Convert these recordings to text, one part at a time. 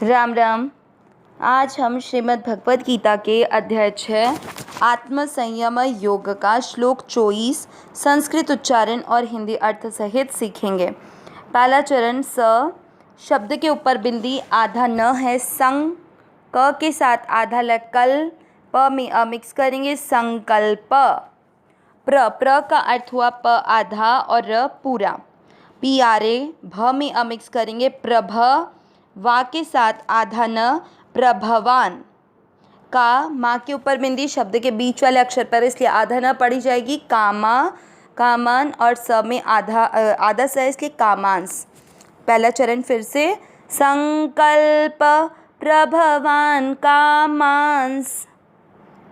राम राम। आज हम श्रीमद् भगवद गीता के अध्याय 6 आत्म संयम योग का श्लोक 24 संस्कृत उच्चारण और हिंदी अर्थ सहित सीखेंगे। पहला चरण स शब्द के ऊपर बिंदी आधा न है संग, क के साथ आधा लकल, प में मिक्स करेंगे संकल्प। प्र का अर्थ हुआ प आधा और र पूरा। प्यारे भ में मिक्स करेंगे प्रभ, वा के साथ आधा न प्रभवान। का माँ के ऊपर बिंदी शब्द के बीच वाले अक्षर पर, इसलिए आधा न पढ़ी जाएगी। कामा कामान और स में आधा स इसलिए कामांस। पहला चरण फिर से संकल्प प्रभवान कामांस।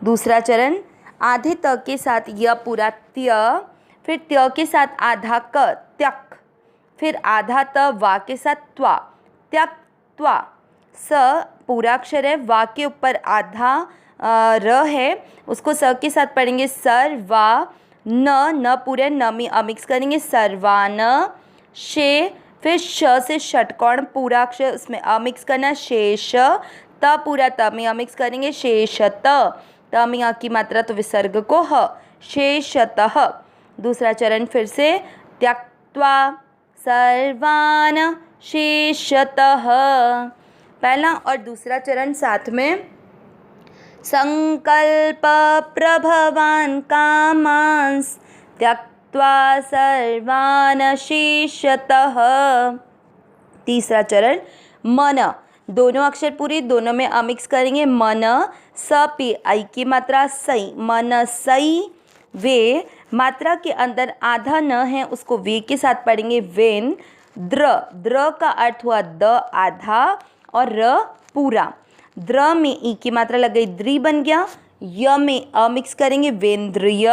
दूसरा चरण आधे त के साथ य पूरा त्य, फिर त्य के साथ आधा क त्यक, फिर आधा त वा के साथ त्वा त्यक त्वा। स पूरा अक्षर है, वा के ऊपर आधा र है, उसको स के साथ पढ़ेंगे सर वा। न पूरे न में मिक्स करेंगे सर्वान। शे फिर श से षटकोण पूरा अक्षर उसमें मिक्स करना शेष। त पूरा त में मिक्स करेंगे शेषत। त में की मात्रा तो विसर्ग को ह, शेषतः। दूसरा चरण फिर से त्यक्त्वा सर्वान शेषतः। पहला और दूसरा चरण साथ में संकल्प प्रभवान कामांस त्यक्त्वा सर्वान शेषतः। तीसरा चरण मन, दोनों अक्षर पूरी, दोनों में मिक्स करेंगे मन। स पे आई की मात्रा सई, मन सई। वे मात्रा के अंदर आधा न है, उसको वे के साथ पढ़ेंगे वेन। द्र का अर्थ हुआ द आधा और र पूरा। द्र में ई की मात्रा लग गई द्री बन गया। य में मिक्स करेंगे वेंद्रिय।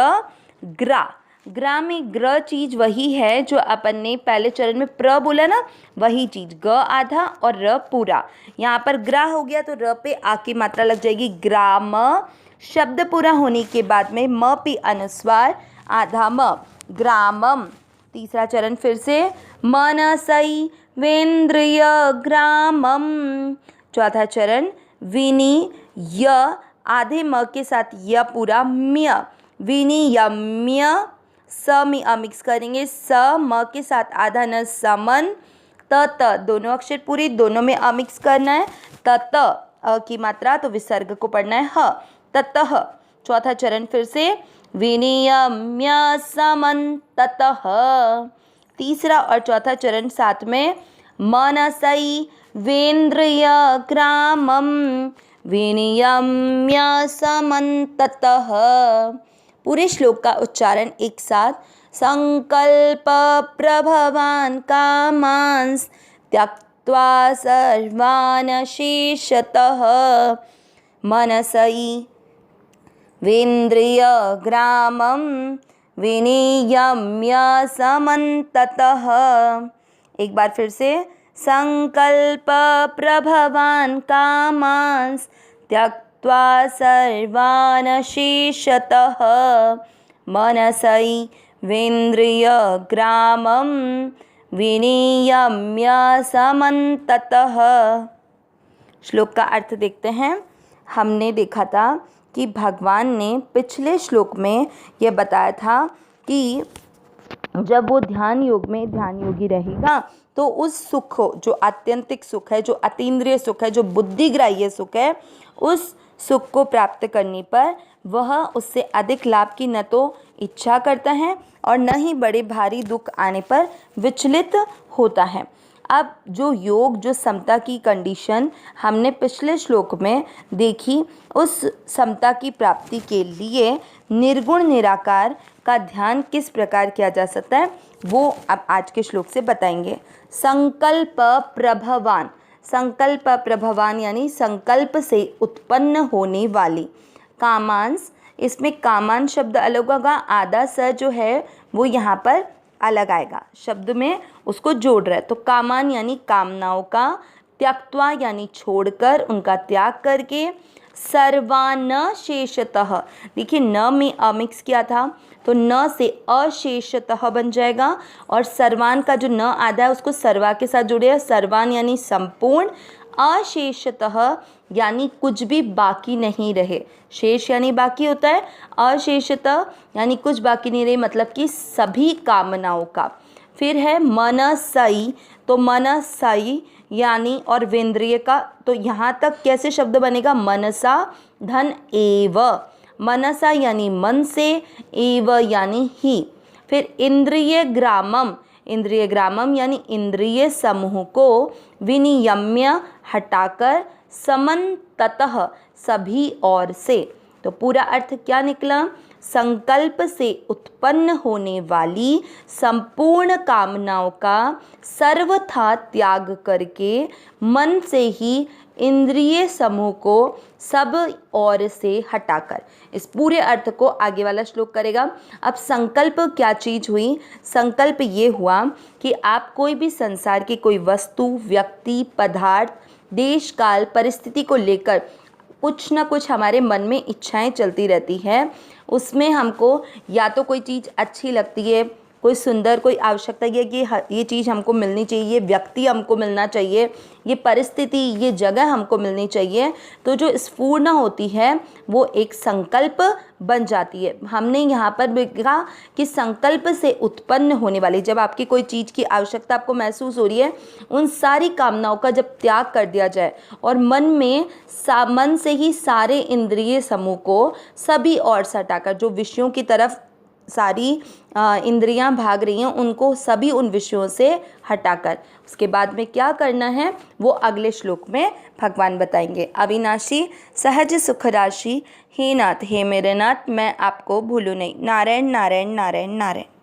ग्रा में ग्र चीज वही है जो अपन ने पहले चरण में प्र बोला ना, वही चीज। ग आधा और र पूरा। यहाँ पर ग्रा हो गया तो र पे आ की मात्रा लग जाएगी ग्राम। शब्द पूरा होने के बाद में म पे अनुस्वार आधा म, ग्रामम। तीसरा चरण फिर से मनसई वेंद्रिय ग्रामम। चौथा चरण विनी य आधे म के साथ य पूरा म्य, विनियम्य। स में मिक्स करेंगे स, म के साथ आधा न समन। त दोनों अक्षर पूरी, दोनों में मिक्स करना है। त की मात्रा तो विसर्ग को पढ़ना है ह, ततः। चौथा चरण फिर से विनियम्य समन ततः। तीसरा और चौथा चरण साथ में मनसई वेंद्रिय ग्रामम विनियम्य समन ततः। पूरे श्लोक का उच्चारण एक साथ। संकल्प प्रभवान कामांस त्यक्त्वा सर्वान शेषतः मनसई वेंद्रिय ग्रामम विनियम्य समं ततः। एक बार फिर से संकल्प प्रभवान कामांस त्यक्त्वा सर्वान शेषतः मनसई वेंद्रिय ग्रामम विनियम्य समं ततः। श्लोक का अर्थ देखते हैं। हमने देखा था कि भगवान ने पिछले श्लोक में यह बताया था कि जब वो ध्यान योग में ध्यान योगी रहेगा तो उस सुख को, जो आत्यंतिक सुख है, जो अतीन्द्रिय सुख है, जो बुद्धिग्राह्य सुख है, उस सुख को प्राप्त करने पर वह उससे अधिक लाभ की न तो इच्छा करता है और न ही बड़े भारी दुख आने पर विचलित होता है। अब जो योग, जो समता की कंडीशन हमने पिछले श्लोक में देखी, उस समता की प्राप्ति के लिए निर्गुण निराकार का ध्यान किस प्रकार किया जा सकता है वो अब आज के श्लोक से बताएंगे। संकल्प प्रभवान, संकल्प प्रभवान यानी संकल्प से उत्पन्न होने वाली। कामांस, इसमें कामान शब्द अलग होगा, आधा स जो है वो यहाँ पर अलग आएगा, शब्द में उसको जोड़ रहा है। तो कामान यानी कामनाओं का, त्यक्त्वा यानी छोड़कर, उनका त्याग करके, सर्वान शेषतः, देखिए न में मिक्स किया था तो न से अशेषतः बन जाएगा और सर्वान का जो न आधा है उसको सर्वा के साथ जोड़िए, सर्वान यानी संपूर्ण, अशेषतः यानी कुछ भी बाकी नहीं रहे। शेष यानी बाकी होता है, अशेषतः यानी कुछ बाकी नहीं रहे मतलब कि सभी कामनाओं का। फिर है मनसई, तो मनसई यानी और वेंद्रिय का, तो यहाँ तक कैसे शब्द बनेगा, मनसा धन एव, मनसा यानी मन से, एव यानी ही। फिर इंद्रिय ग्रामम, इंद्रिय ग्रामम यानी इंद्रिय समूह को विनियम्य हटाकर समन्ततः सभी ओर से। तो पूरा अर्थ क्या निकला, संकल्प से उत्पन्न होने वाली संपूर्ण कामनाओं का सर्वथा त्याग करके मन से ही इंद्रिय समूह को सब ओर से हटाकर। इस पूरे अर्थ को आगे वाला श्लोक करेगा। अब संकल्प क्या चीज़ हुई, संकल्प ये हुआ कि आप कोई भी संसार की कोई वस्तु, व्यक्ति, पदार्थ, देश काल, परिस्थिति को लेकर कुछ ना कुछ हमारे मन में इच्छाएं चलती रहती हैं। उसमें हमको या तो कोई चीज़ अच्छी लगती है, कोई सुंदर, कोई आवश्यकता है कि ये चीज़ हमको मिलनी चाहिए, ये व्यक्ति हमको मिलना चाहिए, ये परिस्थिति, ये जगह हमको मिलनी चाहिए। तो जो स्फूर्णा होती है वो एक संकल्प बन जाती है। हमने यहाँ पर भी कहा कि संकल्प से उत्पन्न होने वाली, जब आपकी कोई चीज़ की आवश्यकता आपको महसूस हो रही है, उन सारी कामनाओं का जब त्याग कर दिया जाए और मन से ही सारे इंद्रिय समूह को सभी ओर से हटाकर, जो विषयों की तरफ सारी इंद्रियां भाग रही हैं उनको सभी उन विषयों से हटाकर, उसके बाद में क्या करना है वो अगले श्लोक में भगवान बताएंगे। अविनाशी सहज सुख राशि, हे नाथ, हे मेरे नाथ, मैं आपको भूलूं नहीं। नारायण नारायण नारायण नारायण।